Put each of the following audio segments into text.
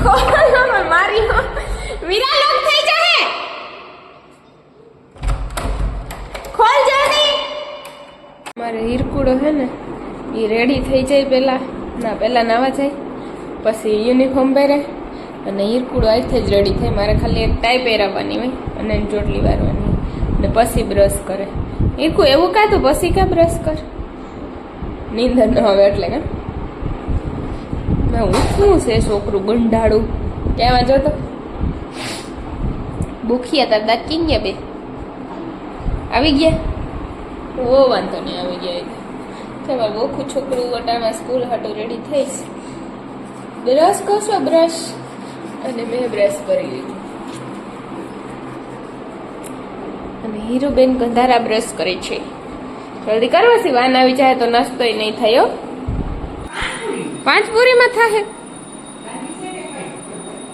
મારી વીરા લોક થઈ જાહે ખોલ જલ્દી મારે હીરકુડો હે ને એ રેડી થઈ જાય પહેલા નાવા જાય પછી યુનિફોર્મ પહેરે અને હીરકુડો આજથી જ રેડી થાય મારે ખાલી એક ટાઈ પહેરાવવાની હોય અને એની ચોટલી વારવાની અને પછી બ્રશ કરે હીરકુ એવું કાં તો પછી કાં બ્રશ કર નીંદર ન આવે એટલે કાં ઉઠવું છે છોકરું ગંઢાડું કેવા જો તો ભૂખિયા તાર દાંત કી ગયા બે આવી ગયા ઓ વાંધો નહીં આવી ગયા ચાલ બોખું છોકરું વટામાં સ્કૂલ હાટું રેડી થઈશ બ્રશ કરશો બ્રશ અને મેં બ્રશ કરી લીધું અને હીરુબેન ગંધારા બ્રશ કરે છે જલ્દી કરવાથી વાન આવી જાય તો નાસ્તો નહીં થયો 5 પૂરીમાં થાય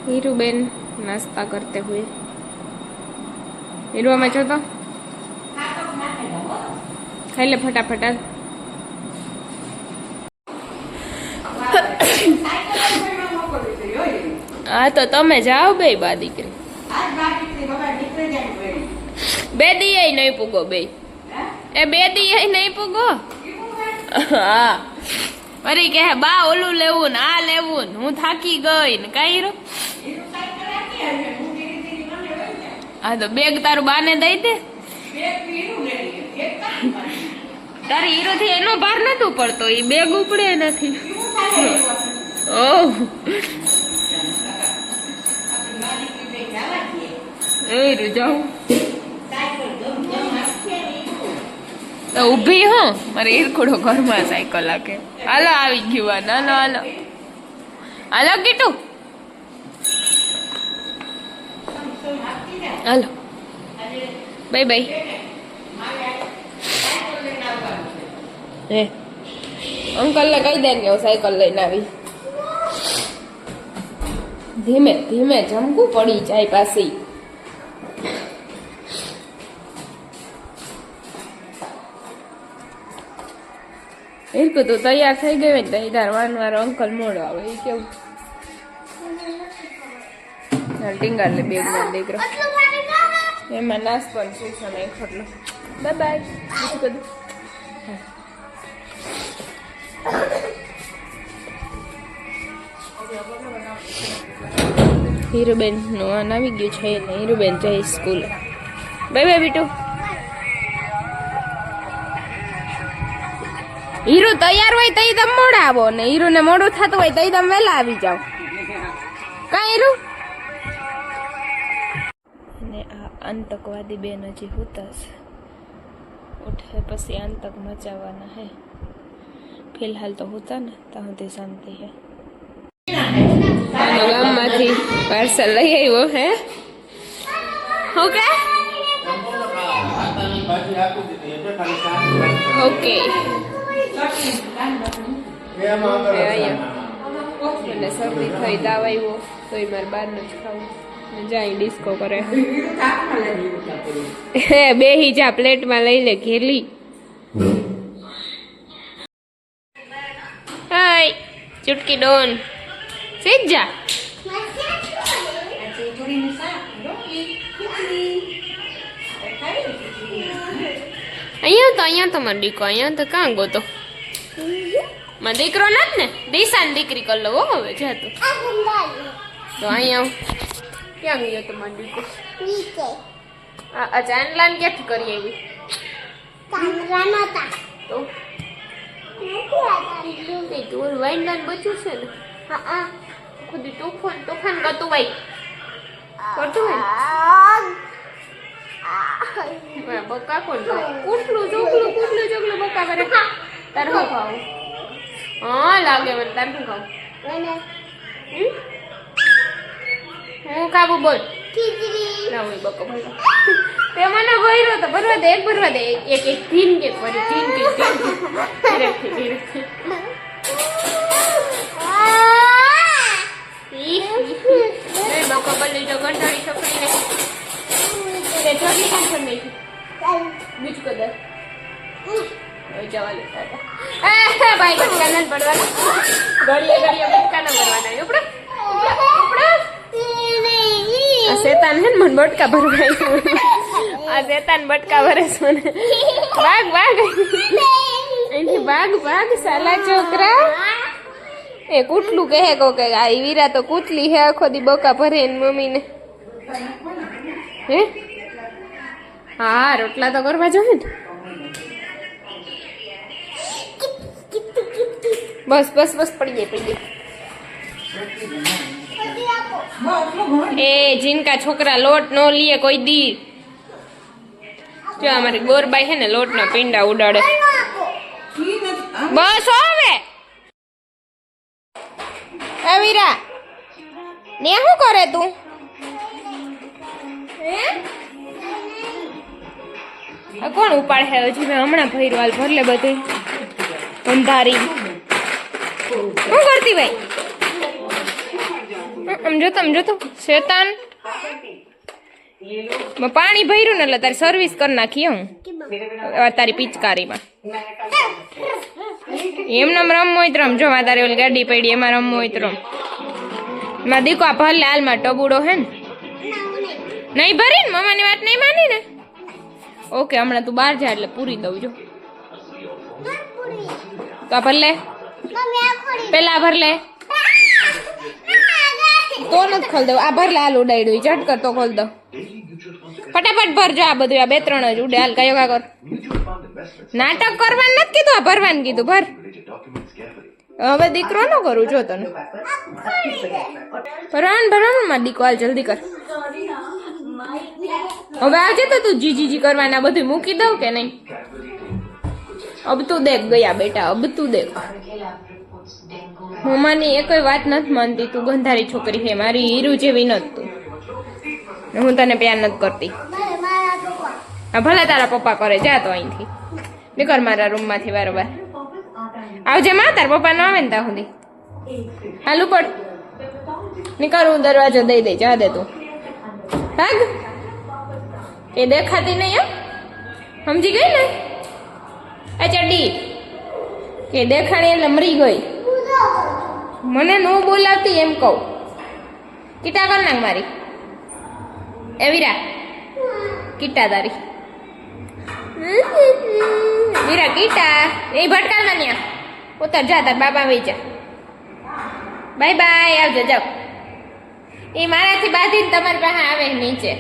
हीरुबेन नाश्ता करते हुए हीरो में जो तो खाई ले फटाफट हाँ तो तमे जाओ बे बा दीकरी बे दिए नहीं पुगो बे ए बे दिए नहीं पुगो हाँ अरे कहे बा ओलू लेवू ने आ लेवू ने हूँ थाकी गई ने कई रो हाँ तो बेग तारू बाने दई दे तारे हीरो थी एनो भार नतो पड़तो ई बेग उपड़े नथी ओह ए रे जाऊ तो उभी हो मारे हीरखोड़ो घर में साइकिल आके हालो આવી ગયું હાલો હાલો હાલો કીટુ હાલો બાય બાય હે અંકલ ને કહી દે કે સાયકલ લઈને આવી ધીમે ધીમે જમકું પડી જાય પાછી હીરકુ તું તૈયાર થઈ ગઈ હોય ને તાર વાનવાર અંકલ મોડો આવે એ કેવું ટીંગાર લે બેગ માં દીકરો એમાં નાસ્તો ને શીશો ને ખટલો બાય બાય બીજું બધું હીરુબેન નું આન આવી ગયું છે ને હીરુબેન જાય સ્કૂલ બાય બાય બીટુ હીરો તૈયાર હોય તઈ તમે મોડા આવો ને હીરો ને મોડું થતું હોય તઈ તમે વહેલા આવી જાઓ કા હીરો ને આ આતંકવાદી બેન હજી હોતા છે ઉઠે પછી આતંક મચાવવાના હે ફિલહાલ તો હોતા ને ત્યાં સુધી શાંતિ હે ગામમાંથી પાર્સલ લઈ આવ્યો હે ઓકે ઓકે મને શરદી થઈ તાવ આવ્યો તો એ મારે બહારનું જ ખાવું જાય ડિસ્કો કરે બે જા પ્લેટમાં લઈ લે ઘેલી હાય ચુટકી ડોન સીધ જા અહીંયા તો મારો દીકરો અહીંયા તો કાં ગોતો મારો દીકરો નથી ને દિશાની દીકરી કરી લો હવે જાતો તો અહીંયા ક્યાં ગયો તો મારો દીકરો ચાંદલાને ક્યાંથી કરી આવી તો તું વાઈન બચ્યું છે ને હા ખુદ તોફાન કરતું ભાઈ કરતું ભાઈ બકા કોણ કુટલું ચોકલું બકા કરે તારે શું ખાવું હા લાગે મને તારે શું ખાવું હું ખાવું બોલ ના હોય બકો ભાઈ તે મને ભર્યો તો ભરવા દે એક ધીન કે ભરી ધીન કે બકો બલી જો ગંઠાળી છોકરીને ચોટલી કામ કરી નાખી બીજું કદર જવા લેતા ભાઈ બચકા ન પડવાના ઘડીએ બચકા ન કરવાના ઉપડે શેતાન હે ને મને બટકા ભરવાય આ શેતાન બટકા ભરે છે મને ભાગ ભાગ એની ભાગ સાલા છોકરા એ કૂટલું કહે કો કે આ વીરા તો કૂટલી હે આખો દી બોકા ભરે એની મમ્મીને હે હા રોટલા તો કરવા જોઈએ ને બસ બસ બસ પડી જાય એ જીનકા છોકરા લોટ નો લીએ કોઈ દી જો અમારી ગોરબાઈ હે ને લોટ ના પીંડા ઉડાડે બસ હવે એ વીરા ને શું કરે તું કોણ ઉપાડ હે હજી મેં હમણાં ભર્યું હાલ ભરલે બધે અંધારી શું કરતી ભાઈ જોતો શેતાન પાણી ભર્યું ને એટલે તારી સર્વિસ કરી નાખી હું તારી પિચકારીમાં એમને રમવું હોય તો રમ જો તારી ઓલી ગાડી પડી એમાં રમવું હોય તો રમ માં દીકો આ ભરલે હાલમાં ટબુડો હે ને નહીં ભરી ને મમ્માની વાત નહીં માની ને ઓકે હમણાં તું બહાર જા એટલે પૂરી દઉં જો તો આ ભરલે પેલા ભરલે તો નથી ખોલ દઉં આ ભરલે હાલ ઉડાડ્યું ચટ કર તો ખોલ દઉં ફટાફટ ભરજો આ બધું આ 2-3 જ ઉડે હાલ કયો કા કર નાટક કરવાનું નથી કીધું આ ભરવાનું કીધું ભર હવે દીકરો ન કરું જો તને ભરવાનું માં દીકો હાલ જલ્દી કર હવે આજે તો તું જી કરવાના બધું મૂકી દઉં કે નહીં અબ તું દેખ ગયા બેટા અબ તું દેખ મમ્માની એ કોઈ વાત નથી માનતી તું ગંધારી છોકરી છે મારી હીરું જેવી નથી તું હું તને પ્યાર નથી કરતી હા ભલે તારા પપ્પા કરે જા તો અહીંથી નીકળ મારા રૂમમાંથી વારંવાર આવજે માં તારા પપ્પા ન આવે ને ત્યાં સુધી હાલું પડ નીકળ હું દરવાજો દઈ દઈ જા દે તું ભાગ એ દેખાતી નહીં એમ સમજી ગઈ ને આ ચડ્ડી એ દેખાણી એટલે મરી ગઈ મને ન બોલાવતી એમ કહું કીટા કર નાખ મારી એ વીરા કીટા તારી વીરા કીટા એ ભટકા ના ન્યા ઉતર જા તાર બાબા વહી જા બાય બાય આવજો જાઓ એ મારાથી બાંધીને તમારી પાસે આવે નીચે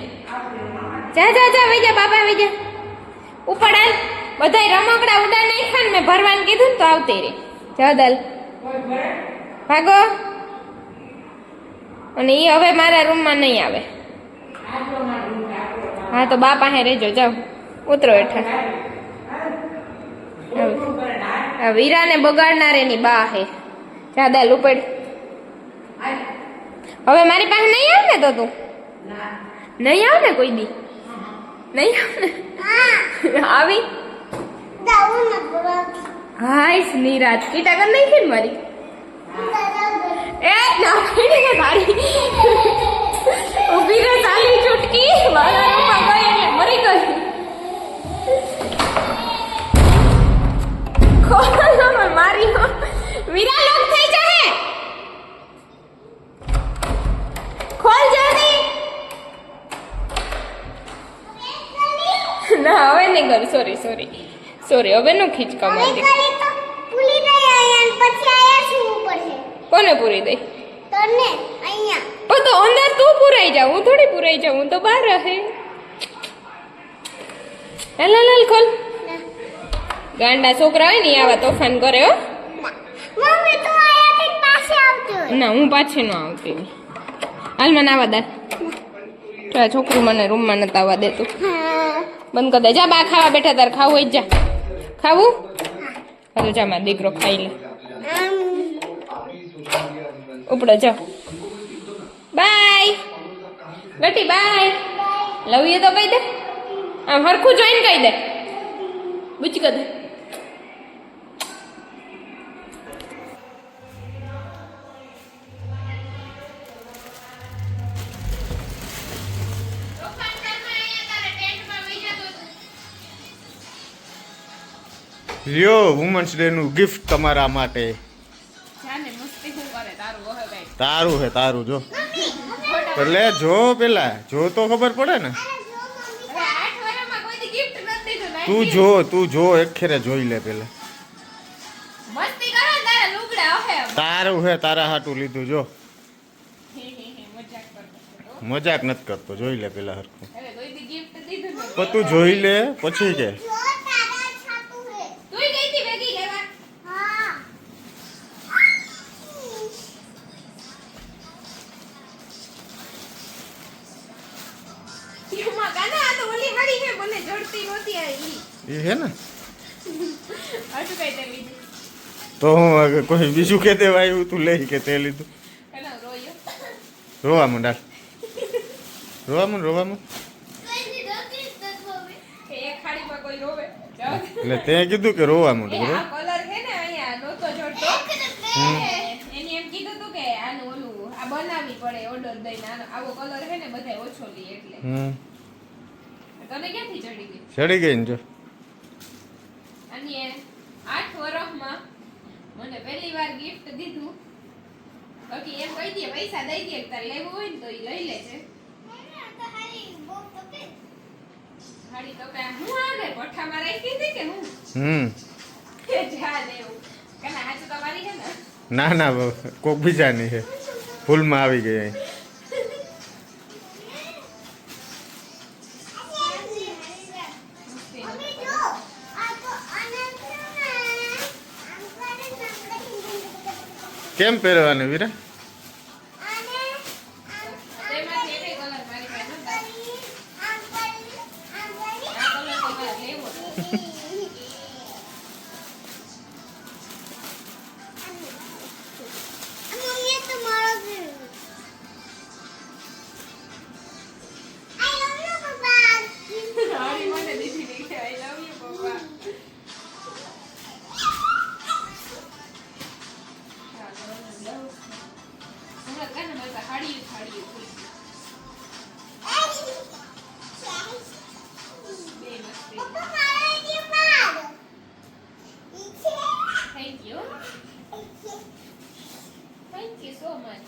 જા વહી જા બાબા વહી જા ઉપર હાલ બધાય રમકડા ઉડા નાખ્યા ને મેં ભરવાનું કીધું ને તો આવતી રે જા દલ ભાગો અને એ હવે મારા રૂમમાં નહીં આવે હા તો બા પાસે રહેજો જાઓ ઉતરો હેઠા આ વીરાને બગાડનાર એની બા હે જાદા લુપડ હવે મારી પાસે નહીં આવે ને તો તું નહીં આવે ને કોઈ દી નહીં આવે ને આવી હાઈસ નિરાત કીટા કર નહીં ખીન મારી એ ના પડી ને તારી ઊભી રહે સાલી ચૂટકી મારા પપ્પા ગઈ એટલે મરી ગઈ ખોલ મારી વીરા લોક થઈ જાહે ખોલ જલ્દી ના હવે નહીં કર સોરી હવે નો ખીચ કમાતી પૂરી દઈ આયા પછી આયા શું ઉપર છે કોને પૂરી દઈ તને અહીંયા પણ તો અંદર તું પુરાઈ જા હું થોડી પુરાઈ જાઉં હું તો બહાર રહે લાલ ખોલ ગાંડા છોકરા હોય ને આવા તોફાન કરે હો મમ્મી તું આયાથી પાસે આવતી હોય ના હું પાછી ન આવતી હાલ મને આવા દે તો છોકરું મને રૂમમાં નતા આવવા દેતું બંધ કર દે જા બા ખાવા બેઠા તાર ખાવું હોય જા ખાવું હાલો જા મારો દીકરો ખાઈ લે ઉપડો જાઓ બાય ગટી બાય લવ યુ તો કહી દે આમ હરખું જોઈને કહી દે બુચી કર દે લ્યો વુમન્સ ડે નું ગિફ્ટ તમારા માટે જાને મસ્તી હું કરે તારું ઓહે ભાઈ તારું હે તારું જો મમ્મી એટલે જો પેલા જો તો ખબર પડે ને. હવે 8 વર્ષમાં કોઈથી gift નથી દીધું. તું જો એક ખેરે જોઈ લે પેલા. મસ્તી કરો ને તારા લુગડા હે. તારું હે તારા હાટું લીધું જો. મજાક કરતો. મજાક નથી કરતો જોઈ લે પેલા હરખું. હવે કોઈથી gift દીધું ને. પણ તું જોઈ લે પછી કે. જો તારા છાતું હે તુંય ગઈ હતી ભેગી લેવા. હા એમાં કાના આ તો ઓલી હાડી હે મને જડતી નહોતી આ ઈ. એ હે ને આટલું કઈ તે લીધું. તો હું હવે કોઈ બીજું કે દેવા આવ્યું તું લઈ કે તે લીધું. કાના રોયો. રોવા માંડ રોવા માંડ. કઈની દોતી તત્વો હે કે એક હાડીમાં કોઈ રોવે. જાઓ દે. એટલે તે કીધું કે રોવા માંડ એ બરો. આ કલર હે ને અહીંયા નહોતો જડતો. એને એમ કીધું તું કે આનું ઓલું આ બનાવવી પડે ઓર્ડર દઈને આવો કલર હે ને બધાય ઓછો લે એટલે. તને ક્યાંથી ચડી ગઈ? ચડી ગઈ ને જો. અને 8 વર્ષમાં મને પહેલી વાર ગિફ્ટ દીધું. બાકી એમ કહી દે પૈસા દઈ દે તારે લેવું હોય ને તો ઈ લઈ લેજે. તો હારી બહુ તો કે હાડી તો કે હું આને પઠ્ઠામાં રાખી હતી કે હું કે જા દેવું કના હાચું તમારી છે ને. ના કોક બીજાની છે ભૂલમાં આવી ગઈ અહીં. મમ્મી જો આ તો અનંત ને આમ કરે ને કેમ પહેરવાની વીરા? આને તેમાંથી એકેય કલર મારી પાસે નહોતા. આમ કરી આ કલર તો મારે લેવો હતો. મમ્મી તો મારો છે આઈ લવ યુ પપ્પા હાડી મને દીધી હતી કે I love you પપ્પા. હા, તો મને લવ. હમણાં કાને મારે તો હાડીયું થઈ ગયું. બે મસ્તી. પપ્પા મારો જી માર ઈછે થેન્ક યુ સો મચ.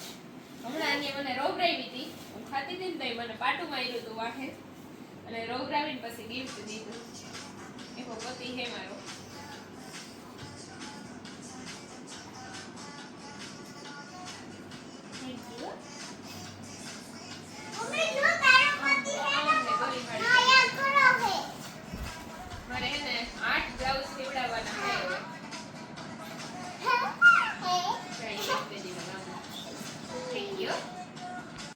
હમણાં આને મને રોવરાવી હતી. હું ખાતી હતી ને તો ઈ મને પાટું માર્યું હતું વાહે અને રોવરાવીને પછી ગિફ્ટ દીધું. એવો પતિ હે મારો.